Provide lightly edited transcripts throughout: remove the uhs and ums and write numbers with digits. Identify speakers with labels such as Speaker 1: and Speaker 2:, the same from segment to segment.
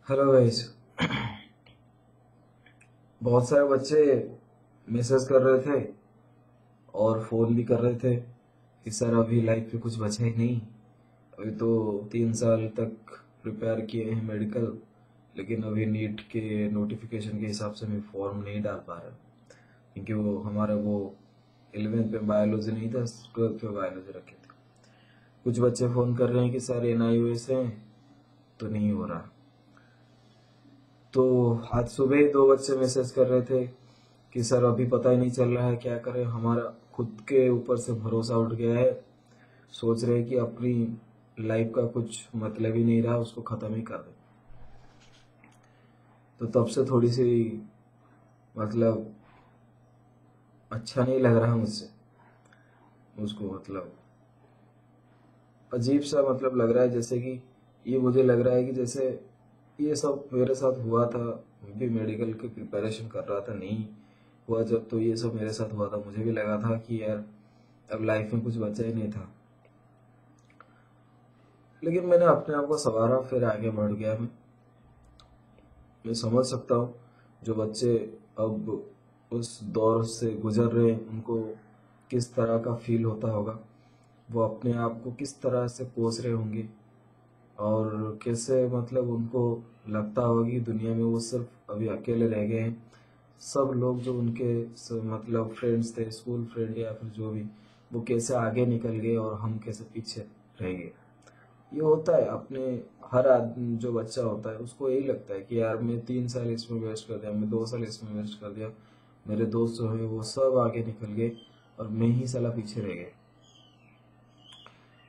Speaker 1: Hello guys. बहुत सारे बच्चे मैसेज कर रहे थे और फ़ोन भी कर रहे थे कि सर अभी लाइफ में कुछ बचा ही नहीं। अभी तो 3 साल तक प्रिपेयर किए हैं मेडिकल, लेकिन अभी नीट के नोटिफिकेशन के हिसाब से मैं फॉर्म नहीं डाल पा रहा, क्योंकि वो हमारा वो 11th में बायोलॉजी नहीं था, 12th में बायोलॉजी रखे थे। कुछ बच्चे फ़ोन कर रहे हैं कि सर NIOS है तो नहीं हो रहा। तो आज सुबह ही दो बच्चे मैसेज कर रहे थे कि सर अभी पता ही नहीं चल रहा है क्या करें, हमारा खुद के ऊपर से भरोसा उठ गया है। सोच रहे हैं कि अपनी लाइफ का कुछ मतलब ही नहीं रहा, उसको ख़त्म ही कर दें। तो तब से थोड़ी सी मतलब अच्छा नहीं लग रहा मुझसे, उसको मतलब अजीब सा मतलब लग रहा है, जैसे कि ये मुझे लग रहा है कि जैसे ये सब मेरे साथ हुआ था। मैं भी मेडिकल की प्रिपरेशन कर रहा था, नहीं हुआ जब तो ये सब मेरे साथ हुआ था, मुझे भी लगा था कि यार अब लाइफ में कुछ बचा ही नहीं था। लेकिन मैंने अपने आप को संवारा, फिर आगे बढ़ गया। मैं समझ सकता हूँ जो बच्चे अब उस दौर से गुजर रहे हैं उनको किस तरह का फील होता होगा, वो अपने आप को किस तरह से कोस रहे होंगे, और कैसे मतलब उनको लगता होगा कि दुनिया में वो सिर्फ अभी अकेले रह गए हैं। सब लोग जो उनके मतलब फ्रेंड्स थे, स्कूल फ्रेंड या फिर जो भी, वो कैसे आगे निकल गए और हम कैसे पीछे रह गए। ये होता है अपने, हर आदमी जो बच्चा होता है उसको यही लगता है कि यार मैं 3 साल इसमें वेस्ट कर दिया, मैं 2 साल इसमें वेस्ट कर दिया, मेरे दोस्त जो है वो सब आगे निकल गए और मैं ही साला पीछे रह गया।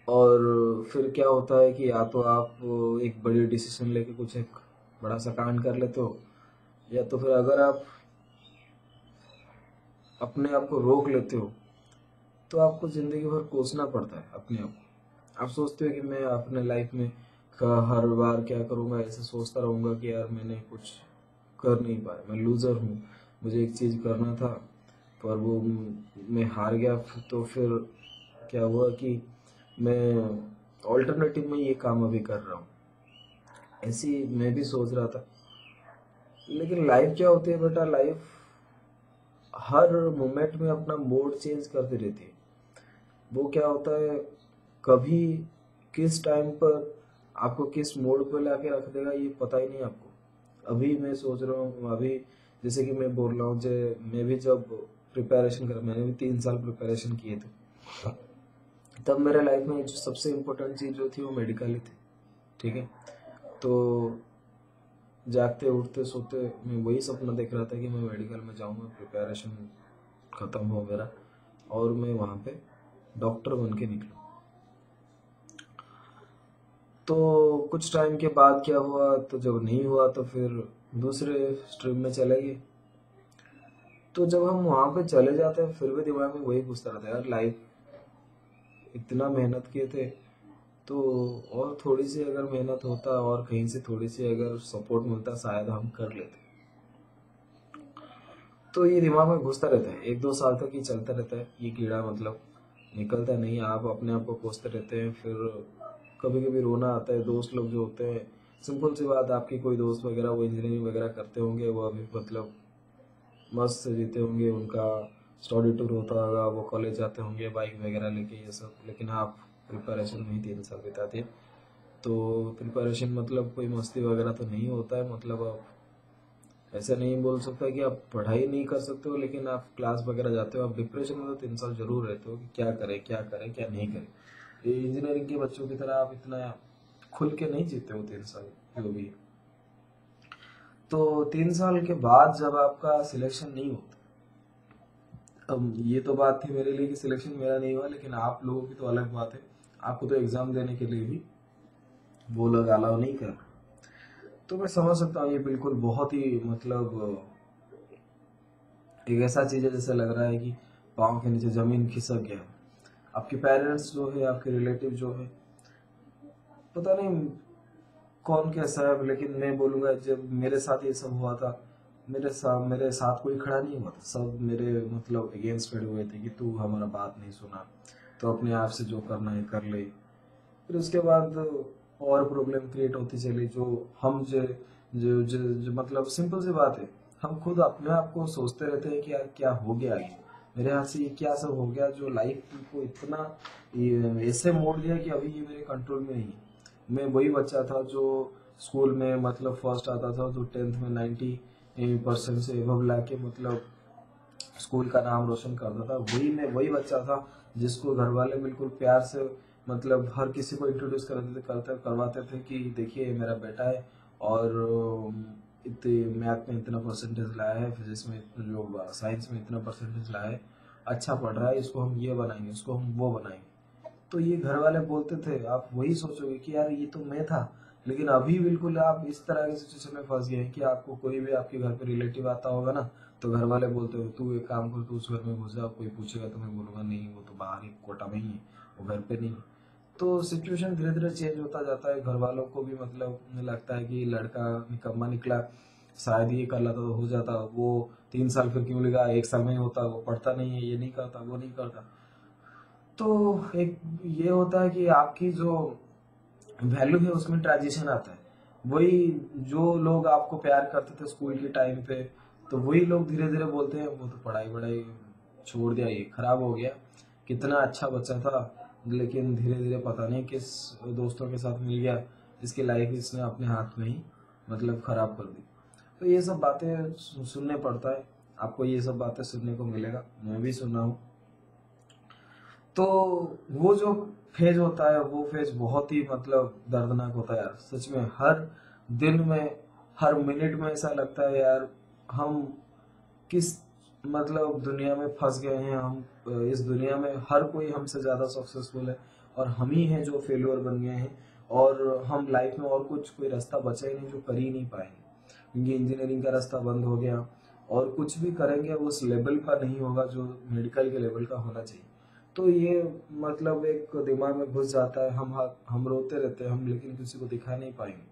Speaker 1: और फिर क्या होता है कि या तो आप एक बड़ी डिसीजन लेके कुछ एक बड़ा सा कांड कर लेते हो, या तो फिर अगर आप अपने आप को रोक लेते हो तो आपको ज़िंदगी भर कोसना पड़ता है अपने आप को। आप सोचते हो कि मैं अपने लाइफ में हर बार क्या करूँगा, ऐसे सोचता रहूँगा कि यार मैंने कुछ कर नहीं पाया, मैं लूज़र हूँ, मुझे एक चीज़ करना था पर वो मैं हार गया। तो फिर क्या हुआ कि मैं ऑल्टरनेटिव में ये काम अभी कर रहा हूँ, ऐसी मैं भी सोच रहा था। लेकिन लाइफ क्या होती है बेटा, लाइफ हर मोमेंट में अपना मोड चेंज करती रहती है। वो क्या होता है, कभी किस टाइम पर आपको किस मोड पर लाके रख देगा ये पता ही नहीं आपको। अभी मैं सोच रहा हूँ, अभी जैसे कि मैं बोल रहा हूँ जो मैं भी जब प्रिपरेशन कर, मैंने भी 3 साल प्रिपरेशन किए थे, तब मेरे लाइफ में जो सबसे इम्पोर्टेंट चीज़ जो थी वो मेडिकल ही थी। ठीक है, तो जागते उठते सोते मैं वही सपना देख रहा था कि मैं मेडिकल में जाऊँगा, प्रिपरेशन ख़त्म हो मेरा और मैं वहाँ पे डॉक्टर बन के निकलूँ। तो कुछ टाइम के बाद क्या हुआ, तो जब नहीं हुआ तो फिर दूसरे स्ट्रीम में चले गए। तो जब हम वहाँ पे चले जाते हैं फिर भी दिमाग में वही घुसता रहता है, यार लाइफ इतना मेहनत किए थे, तो और थोड़ी सी अगर मेहनत होता और कहीं से थोड़ी सी अगर सपोर्ट मिलता शायद हम कर लेते। तो ये दिमाग में घुसता रहता है, 1-2 साल तक ये चलता रहता है, ये कीड़ा मतलब निकलता नहीं। आप अपने आप को कोसते रहते हैं, फिर कभी कभी रोना आता है। दोस्त लोग जो होते हैं, सिंपल सी बात, आपके कोई दोस्त वगैरह वो इंजीनियरिंग वगैरह करते होंगे, वो अभी मतलब मस्त से जीते होंगे, उनका स्टडी टूर होता होगा, वो कॉलेज जाते होंगे बाइक वगैरह लेके ये सब, लेकिन आप प्रिपरेशन में ही 3 साल बिता दिए। तो प्रिपरेशन मतलब कोई मस्ती वगैरह तो नहीं होता है, मतलब आप ऐसा नहीं बोल सकता कि आप पढ़ाई नहीं कर सकते हो, लेकिन आप क्लास वगैरह जाते हो। आप डिप्रेशन में तो 3 साल जरूर रहते हो कि क्या करें क्या करें क्या नहीं करें। ये इंजीनियरिंग के बच्चों की तरह आप इतना खुल के नहीं जीते हो 3 साल जो भी। तो 3 साल के बाद जब आपका सिलेक्शन नहीं होता, अब ये तो बात थी मेरे लिए कि सिलेक्शन मेरा नहीं हुआ, लेकिन आप लोगों की तो अलग बात है। आपको तो एग्जाम देने के लिए भी वो लोग अलाउ नहीं कर रहे। तो मैं समझ सकता हूँ, ये बिल्कुल बहुत ही मतलब एक ऐसा चीज है जैसे लग रहा है कि पाँव के नीचे जमीन खिसक गया। आपके पेरेंट्स जो है, आपके रिलेटिव जो है, पता नहीं कौन कैसा है, लेकिन मैं बोलूँगा जब मेरे साथ ये सब हुआ था, मेरे साथ कोई खड़ा नहीं हुआ था, सब मेरे मतलब अगेंस्ट खड़े हुए थे कि तू हमारा बात नहीं सुना तो अपने आप से जो करना है कर ले। फिर उसके बाद और प्रॉब्लम क्रिएट होती चली, जो हम जो जो मतलब सिंपल सी बात है, हम खुद अपने आप को सोचते रहते हैं कि यार क्या हो गया आगे, मेरे हाथ से ये क्या सब हो गया जो लाइफ को इतना ऐसे मोड़ दिया कि अभी ये मेरे कंट्रोल में नहीं है। मैं वही बच्चा था जो स्कूल में मतलब फर्स्ट आता था, जो 10th में 90% से एबव लाके मतलब स्कूल का नाम रोशन करता था। वही मैं वही बच्चा था जिसको घर वाले बिल्कुल प्यार से मतलब हर किसी को इंट्रोड्यूस करते करवाते थे कि देखिए ये मेरा बेटा है, और इतने मैथ में इतना परसेंटेज लाया है, फिजिक्स में जो साइंस में इतना परसेंटेज लाया है, अच्छा पढ़ रहा है, इसको हम ये बनाएंगे, इसको हम वो बनाएंगे। तो ये घर वाले बोलते थे, आप वही सोचोगे कि यार ये तो मैं था। लेकिन अभी बिल्कुल आप इस तरह की सिचुएशन में फंस गए हैं कि आपको कोई भी आपके घर पे रिलेटिव आता होगा ना, तो घर वाले बोलते हो तू एक काम कर, तू उस घर में घुस जा, कोई पूछेगा तो मैं बोलूंगा नहीं वो तो बाहर ही कोटा में ही है, वो घर पे नहीं है। तो सिचुएशन धीरे धीरे चेंज होता जाता है। घर वालों को भी मतलब लगता है कि लड़का निकम्मा निकला, शायद ये कर लेता तो हो जाता, वो 3 साल फिर क्यों लगा, 1 साल में ही होता, वो पढ़ता नहीं है, ये नहीं करता, वो नहीं करता। तो एक ये होता है कि आपकी जो वैल्यू है उसमें ट्रांजिशन आता है। वही जो लोग आपको प्यार करते थे स्कूल के टाइम पे, तो वही लोग धीरे धीरे बोलते हैं वो तो पढ़ाई वढ़ाई छोड़ दिया, ये खराब हो गया, कितना अच्छा बच्चा था, लेकिन धीरे धीरे पता नहीं किस दोस्तों के साथ मिल गया, इसकी लाइफ इसने अपने हाथ में ही मतलब खराब कर दी। तो ये सब बातें सुनने पड़ता है। आपको ये सब बातें सुनने को मिलेगा, मैं भी सुना हूँ। तो वो जो फेज होता है वो फेज बहुत ही मतलब दर्दनाक होता है यार, सच में। हर दिन में, हर मिनट में ऐसा लगता है यार हम किस मतलब दुनिया में फंस गए हैं। हम इस दुनिया में हर कोई हमसे ज्यादा सक्सेसफुल है, और हम ही हैं जो फेल्योर बन गए हैं। और हम लाइफ में और कुछ कोई रास्ता बचा ही नहीं जो कर ही नहीं पाएंगे, क्योंकि इंजीनियरिंग का रास्ता बंद हो गया, और कुछ भी करेंगे उस लेवल का नहीं होगा जो मेडिकल के लेवल का होना चाहिए। तो ये मतलब एक दिमाग में घुस जाता है। हम रोते रहते हैं हम, लेकिन किसी को दिखा नहीं पाएंगे,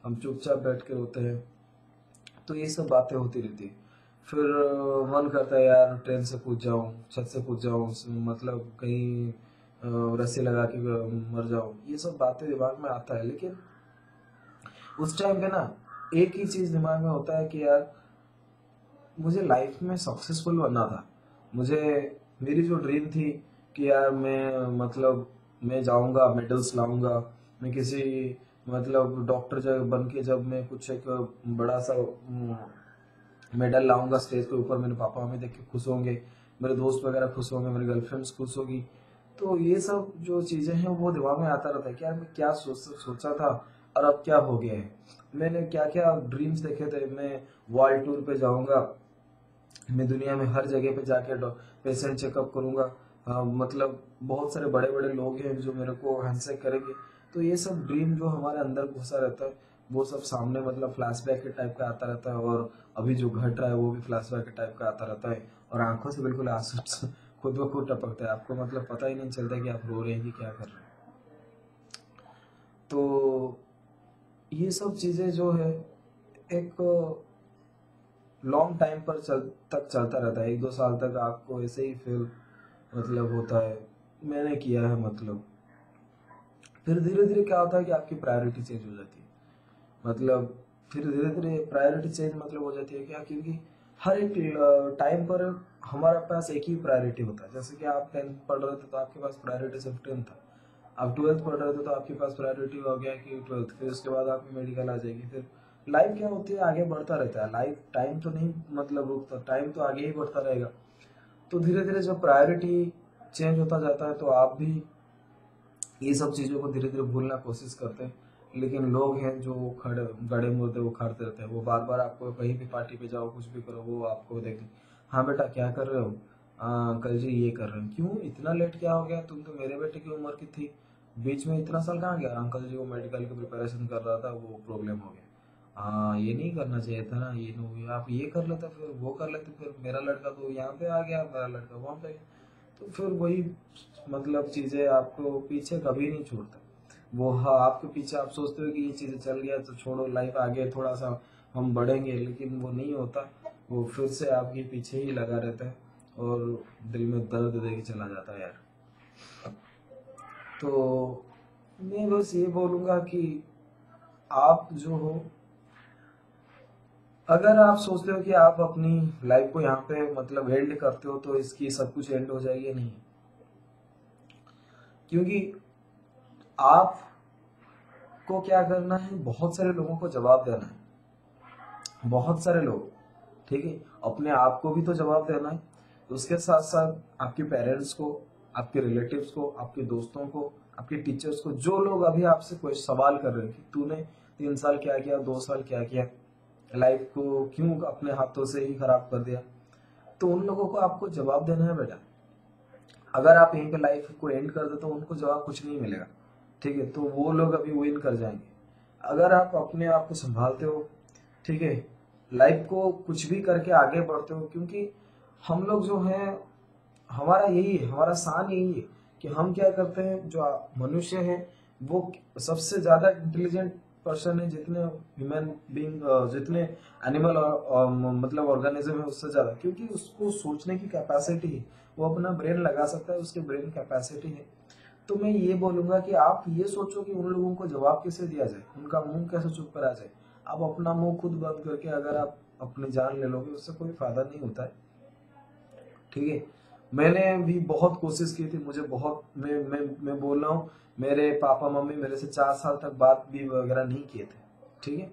Speaker 1: हम चुपचाप बैठ के रोते हैं। तो ये सब बातें होती रहती है। फिर मन करता है यार ट्रेन से कूद जाऊं, छत से कूद जाऊं, मतलब कहीं रस्सी लगा के मर जाऊं, ये सब बातें दिमाग में आता है। लेकिन उस टाइम पे ना एक ही चीज दिमाग में होता है कि यार मुझे लाइफ में सक्सेसफुल बनना था। मुझे मेरी जो ड्रीम थी कि यार मैं मतलब मैं जाऊंगा मेडल्स लाऊंगा, मैं किसी मतलब डॉक्टर जब बन के जब मैं कुछ एक बड़ा सा मेडल लाऊंगा स्टेज के ऊपर, मेरे पापा मम्मी देख के खुश होंगे, मेरे दोस्त वगैरह खुश होंगे, मेरी गर्लफ्रेंड्स खुश होगी। तो ये सब जो चीजें हैं वो दिमाग में आता रहता है कि यार मैं क्या सोचा था और अब क्या हो गया है। मैंने क्या क्या ड्रीम्स देखे थे, मैं वर्ल्ड टूर पे जाऊंगा, मैं दुनिया में हर जगह पे जाके पेशेंट चेकअप करूंगा, मतलब बहुत सारे बड़े बड़े लोग हैं जो मेरे को हैंडशेक करेंगे। तो ये सब ड्रीम जो हमारे अंदर घुसा रहता है वो सब सामने मतलब फ्लैशबैक के टाइप का आता रहता है, और अभी जो घट रहा है वो भी फ्लैशबैक के टाइप का आता रहता है, और आंखों से बिल्कुल आंसू खुद ब खुद टपकता है। आपको मतलब पता ही नहीं चलता कि आप रो रहे हैं कि क्या कर रहे हैं। तो ये सब चीजें जो है एक लॉन्ग टाइम पर तक चलता रहता है, 1-2 साल तक आपको ऐसे ही फील मतलब होता है, मैंने किया है मतलब। फिर धीरे धीरे क्या होता है कि आपकी प्रायोरिटी चेंज हो जाती है, मतलब फिर धीरे धीरे प्रायोरिटी चेंज मतलब हो जाती है क्या, क्योंकि हर एक टाइम पर हमारे पास एक ही प्रायोरिटी होता है। जैसे कि आप 10th पढ़ रहे थे तो आपके पास प्रायोरिटी सिर्फ 10th था, आप 12th पढ़ रहे थे तो आपके पास प्रायोरिटी हो गया कि 12th, फिर उसके बाद आपकी मेडिकल आ जाएगी। फिर लाइफ क्या होती है, आगे बढ़ता रहता है लाइफ, टाइम तो नहीं मतलब रुकता, टाइम तो आगे ही बढ़ता रहेगा। तो धीरे धीरे जब प्रायोरिटी चेंज होता जाता है तो आप भी ये सब चीज़ों को धीरे धीरे भूलना कोशिश करते हैं। लेकिन लोग हैं जो खड़े गड़े मुर्दे उखाड़ते रहते हैं, वो बार बार आपको कहीं भी पार्टी पे जाओ कुछ भी करो वो आपको देखें, हाँ बेटा क्या कर रहे हो, अंकल जी ये कर रहे हैं, क्यों इतना लेट क्या हो गया, तुम तो मेरे बेटे की उम्र की थी, बीच में इतना साल कहाँ गया, अंकल जी वो मेडिकल की प्रिपरेशन कर रहा था वो प्रॉब्लम हो गया। हाँ ये नहीं करना चाहिए था ना, ये नहीं, आप ये कर लेते फिर वो कर लेते, फिर मेरा लड़का तो यहाँ पे आ गया, मेरा लड़का वहाँ पे आ गया। तो फिर वही मतलब चीजें आपको पीछे कभी नहीं छोड़ता। वो हाँ आपके पीछे आप सोचते हो कि ये चीजें चल गया तो छोड़ो लाइफ आगे थोड़ा सा हम बढ़ेंगे, लेकिन वो नहीं होता, वो फिर से आपके पीछे ही लगा रहता है, और दिल में दर्द दे के चला जाता है यार। तो मैं बस ये बोलूंगा कि आप जो हो अगर आप सोचते हो कि आप अपनी लाइफ को यहाँ पे मतलब एंड करते हो तो इसकी सब कुछ एंड हो जाएगी, नहीं। क्योंकि आपको क्या करना है, बहुत सारे लोगों को जवाब देना है, बहुत सारे लोग, ठीक है। अपने आप को भी तो जवाब देना है, उसके साथ साथ आपके पेरेंट्स को, आपके रिलेटिव्स को, आपके दोस्तों को, आपके टीचर्स को, जो लोग अभी आपसे कोई सवाल कर रहे हैं कि तूने 3 साल क्या किया, 2 साल क्या किया, लाइफ को क्यों अपने हाथों से ही खराब कर दिया, तो उन लोगों को आपको जवाब देना है बेटा। अगर आप यहीं पे लाइफ को एंड कर दो तो उनको जवाब कुछ नहीं मिलेगा, ठीक है। तो वो लोग अभी विन कर जाएंगे। अगर आप अपने आप को संभालते हो, ठीक है, लाइफ को कुछ भी करके आगे बढ़ते हो, क्योंकि हम लोग जो है, हमारा यही है, हमारा शान यही है कि हम क्या करते हैं, जो मनुष्य है वो सबसे ज्यादा इंटेलिजेंट पर्सन है, जितने ह्यूमन बीइंग, जितने एनिमल मतलब ऑर्गेनिज्म है उससे ज्यादा, क्योंकि उसको सोचने की कैपेसिटी है, वो अपना ब्रेन लगा सकता है, उसके ब्रेन कैपेसिटी है। तो मैं ये बोलूंगा कि आप ये सोचो कि उन लोगों को जवाब कैसे दिया जाए, उनका मुंह कैसे चुप करा जाए। आप अपना मुंह खुद बंद करके अगर आप अपनी जान ले लोगे, उससे कोई फायदा नहीं होता है, ठीक है। मैंने भी बहुत कोशिश की थी, मुझे बहुत, मैं बोल रहा हूँ, मेरे पापा मम्मी मेरे से 4 साल तक बात भी वगैरह नहीं किए थे, ठीक है।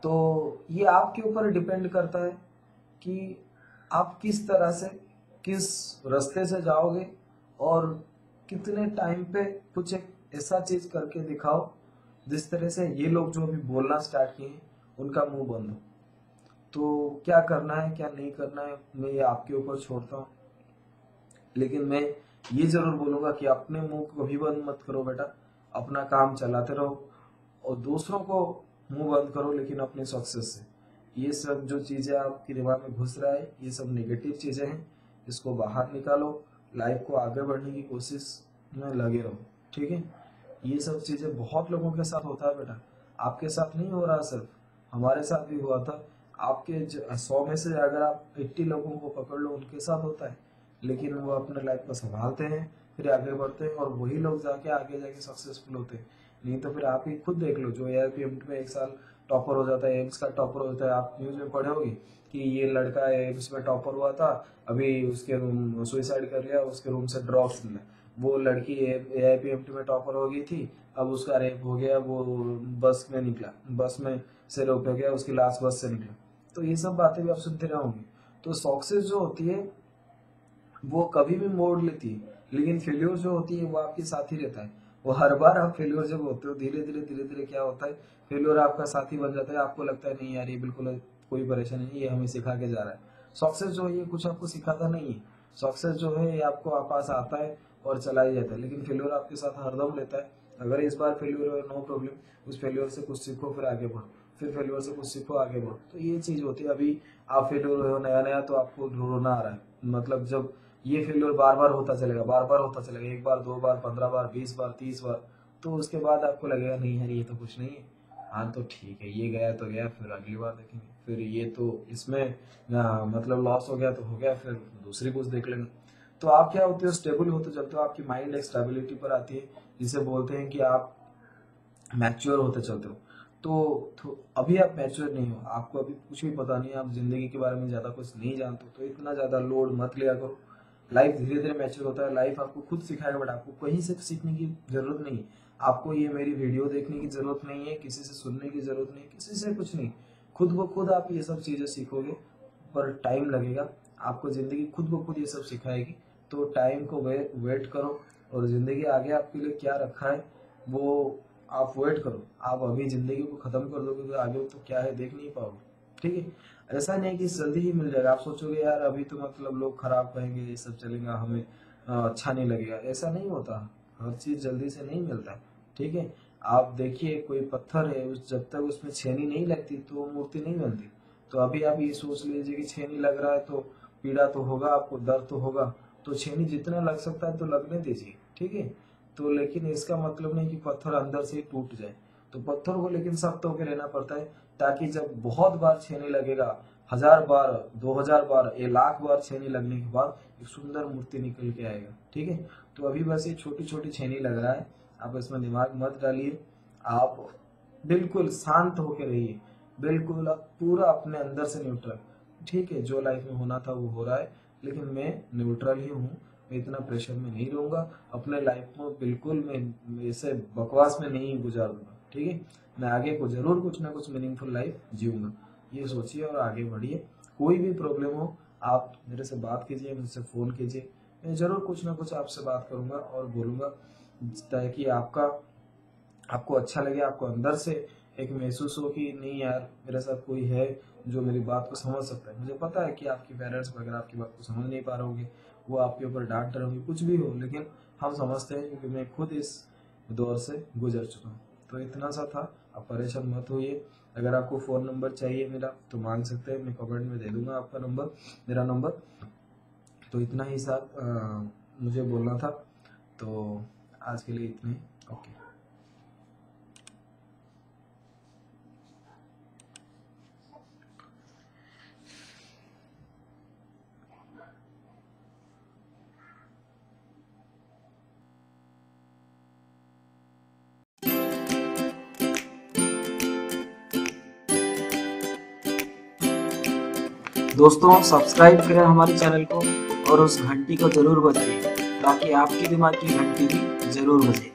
Speaker 1: तो ये आपके ऊपर डिपेंड करता है कि आप किस तरह से, किस रास्ते से जाओगे, और कितने टाइम पे कुछ एक ऐसा चीज करके दिखाओ जिस तरह से ये लोग जो अभी बोलना स्टार्ट किए हैं उनका मुंह बंद हो। तो क्या करना है क्या नहीं करना है मैं ये आपके ऊपर छोड़ता हूँ, लेकिन मैं ये जरूर बोलूंगा कि अपने मुंह को कभी बंद मत करो बेटा, अपना काम चलाते रहो, और दूसरों को मुंह बंद करो लेकिन अपने सक्सेस से। ये सब जो चीजें आपके दिमाग में घुस रहा है, ये सब नेगेटिव चीजें हैं, इसको बाहर निकालो, लाइफ को आगे बढ़ने की कोशिश में लगे रहो, ठीक है। ये सब चीजें बहुत लोगों के साथ होता है बेटा, आपके साथ नहीं हो रहा, सिर्फ हमारे साथ भी हुआ था। आपके 100 में से अगर आप 80 लोगों को पकड़ लो, उनके साथ होता है, लेकिन वो अपने लाइफ को संभालते हैं, फिर आगे बढ़ते हैं, और वही लोग जाके आगे जाके सक्सेसफुल होते हैं। नहीं तो फिर आप ही खुद देख लो, जो AIPMT में 1 साल टॉपर हो जाता है, एम्स का टॉपर हो जाता है, आप न्यूज में पढ़े होगी कि ये लड़का एम्स में टॉपर हुआ था, अभी उसके रूम सुइसाइड कर लिया, उसके रूम से ड्रॉप्स मिला। वो लड़की AIPMT में टॉपर हो गई थी, अब उसका रेप हो गया, वो बस में निकला, बस में से रोक गया, उसकी लाश बस से निकला। तो ये सब बातें भी आप सुनते रहोगे। तो सक्सेस जो होती है वो कभी भी मोड़ लेती है, लेकिन फेल्योर जो होती है वो आपके साथ ही रहता है। वो हर बार आप फेल्योर जब होते हो, धीरे धीरे क्या होता है, फेल्योर आपका साथी बन जाता है, आपको लगता है नहीं यार ये बिल्कुल कोई परेशानी नहीं, ये हमें सिखा के जा रहा है। सक्सेस जो है ये कुछ आपको सिखाता नहीं है, सक्सेस जो है ये आपको पास आता है और चला ही जाता है, लेकिन फेल्योर आपके साथ हरदम रहता है। अगर इस बार फेल्योर है, नो प्रॉब्लम, उस फेल्योर से कुछ सीखो फिर आगे बढ़ो, फिर फेल्योर से कुछ सीखो आगे बढ़ो। तो ये चीज होती है। अभी आप फेल्योर हो नया नया तो आपको रोना आ रहा है, मतलब जब ये फेल्योर बार बार होता चलेगा, बार बार होता चलेगा, 1 बार 2 बार 15 बार 20 बार 30 बार, तो उसके बाद आपको लगेगा नहीं यार ये तो कुछ नहीं है, हाँ तो ठीक है ये गया तो गया, फिर अगली बार देखेंगे, फिर ये तो इसमें मतलब लॉस हो गया तो हो गया, फिर दूसरी कुछ देख लेंगे। तो आप क्या होते हो, स्टेबल होते चलते हो, आपकी माइंड एक स्टेबिलिटी पर आती है, जिसे बोलते हैं कि आप मैच्योर होते चलते हो। तो अभी आप मैच्योर नहीं हो, आपको अभी कुछ भी पता नहीं है, आप जिंदगी के बारे में ज्यादा कुछ नहीं जानते हो, तो इतना ज्यादा लोड मत लिया करो। लाइफ धीरे धीरे मैच्योर होता है, लाइफ आपको खुद सिखाएगा, बट आपको कहीं से सीखने की जरूरत नहीं है। आपको ये मेरी वीडियो देखने की जरूरत नहीं है, किसी से सुनने की जरूरत नहीं, किसी से कुछ नहीं, खुद ब खुद आप ये सब चीजें सीखोगे, पर टाइम लगेगा। आपको जिंदगी खुद ब खुद ये सब सिखाएगी। तो टाइम को वेट करो, और जिंदगी आगे आपके लिए क्या रखा है वो आप वेट करो। आप अभी जिंदगी को खत्म कर दोगे तो आगे तो क्या है देख नहीं पाओगे, ठीक है। ऐसा नहीं है कि जल्दी ही मिल जाएगा, आप सोचोगे यार अभी तो मतलब लोग खराब कहेंगे, ये सब चलेगा, हमें अच्छा नहीं लगेगा, ऐसा नहीं होता। हर चीज जल्दी से नहीं मिलता है, ठीक है। आप देखिए कोई पत्थर है, जब तक उसमें छेनी नहीं लगती तो वो मूर्ति नहीं बनती। तो अभी आप ये सोच लीजिए कि छेनी लग रहा है तो पीड़ा तो होगा, आपको दर्द तो होगा, तो छेनी जितना लग सकता है तो लगने दीजिए, ठीक है। तो लेकिन इसका मतलब नहीं कि पत्थर अंदर से ही टूट जाए। तो पत्थर को लेकिन सख्त होकर रहना पड़ता है, ताकि जब बहुत बार छेनी लगेगा, 1000 बार, 2000 बार, 1 लाख बार छेनी लगने के बाद एक सुंदर मूर्ति निकल के आएगा, ठीक है। तो अभी बस ये छोटी छोटी छेनी लग रहा है, आप इसमें दिमाग मत डालिए, आप बिल्कुल शांत होकर रहिए। बिल्कुल आप पूरा अपने अंदर से न्यूट्रल। ठीक है, जो लाइफ में होना था वो हो रहा है, लेकिन मैं न्यूट्रल ही हूँ। मैं इतना प्रेशर में नहीं रहूंगा अपने लाइफ में, बिल्कुल मैं ऐसे बकवास में नहीं गुजार दूंगा। ठीक है, मैं आगे को जरूर कुछ ना कुछ मीनिंगफुल लाइफ जीऊंगा, ये सोचिए और आगे बढ़िए। कोई भी प्रॉब्लम हो आप मेरे से बात कीजिए, मुझसे फ़ोन कीजिए, मैं ज़रूर कुछ ना कुछ आपसे बात करूंगा और बोलूंगा, ताकि आपको अच्छा लगे, आपको अंदर से एक महसूस हो कि नहीं यार मेरे साथ कोई है जो मेरी बात को समझ सकता है। मुझे पता है कि आपके पेरेंट्स वगैरह आपकी बात को समझ नहीं पा रहे होंगे, वो आपके ऊपर डांट रहे होंगे, कुछ भी हो, लेकिन हम समझते हैं क्योंकि मैं खुद इस दौर से गुजर चुका हूँ। तो इतना सा था, आप परेशान मत होइए। अगर आपको फ़ोन नंबर चाहिए मेरा तो मांग सकते हैं, मैं कमेंट में दे दूंगा आपका नंबर, मेरा नंबर। तो इतना ही साथ मुझे बोलना था, तो आज के लिए इतना ही। ओके। दोस्तों सब्सक्राइब करें हमारे चैनल को और उस घंटी को जरूर बजाइए, ताकि आपके दिमाग की घंटी भी जरूर बजे।